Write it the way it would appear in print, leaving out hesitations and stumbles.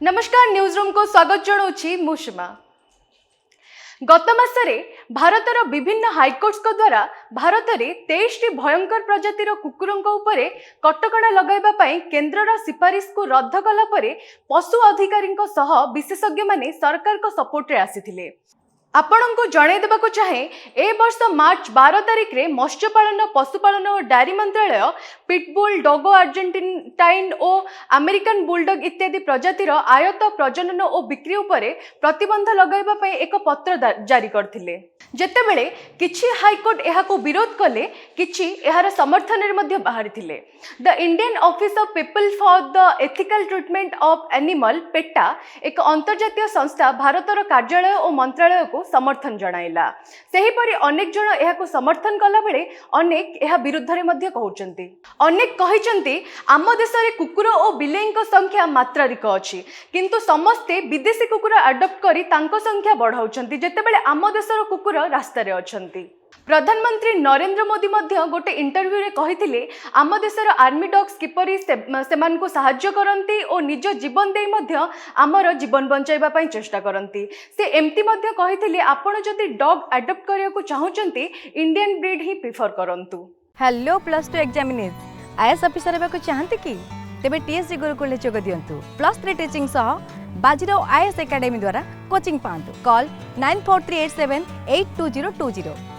नमस्कार news room को स्वागत जनाऊँगी मुषमा। गत मासरे भारतर विभिन्न हाईकोर्ट्स द्वारा भारत में 23 भयंकर प्रजातिर कुकुरंक उपरे कटकणा लगाइबा पई केंद्रर सिफारिश को रद्द कला परे पशु अधिकारी सह विशेषज्ञ माने सरकार को सपोर्ट रे आसीथिले। आपण को जणाई देबाको चाहे ए वर्ष मार्च 12 तारिख रे मत्स्यपालन पशुपालन और डायरी मंत्रालय पिटबुल डोगो अर्जेंटाइन और अमेरिकन बुलडॉग इत्यादि प्रजातिर आयत प्रजनन और बिक्री उपरे प्रतिबंध लगाइबा पई एक पत्र जारी करथिले। जेतेबेले किछि हाईकोर्ट एहाको विरोध कले किछि एहार समर्थन रे मध्ये बाहरिथिले। The Indian office of people for the ethical treatment of animal PETA एक अंतर्जातीय संस्था भारतर कार्यालय और मंत्रालय को समर्थन जणाइला। सेहीपरि अनेक जण एहाको समर्थन कला बेले अनेक एहा विरुद्ध रे मध्ये कहउचंती। अनेक कहिचंती आम देश रे कुकुर और बिलेईक संख्या मात्राधिक अछि किंतु समस्ते विदेशी कुकुर अडॉप्ट करी तांको संख्या बढ़ाउचंती जेतेबेले आम देशर कुकुर रास्ता रे अछंती। प्रधानमंत्री नरेंद्र मोदी मध्य गोटे इंटरव्यू रे कहिथिले आम देशर आर्मी डॉग्स किपरि सेमान को सहाय्य करंती और निज जीवन देई मध्य आमर जीवन बंचाइबा पई चेष्टा करंती। से एमती मध्य कहिथिले आपण जदि डॉग अडॉप्ट करिया को चाहुचंती इंडियन ब्रीड ही प्रिफर करंतु। हेलो +2 एग्जामिनीज आईएएस ऑफिसर हेबाक चाहंती कि तेबे टीएससी गुरुकुल जोग दियंतु। +3 टीचिंग सह बाजीराव आईएएस एकेडमी द्वारा कोचिंग पांतु। कॉल 9438782020।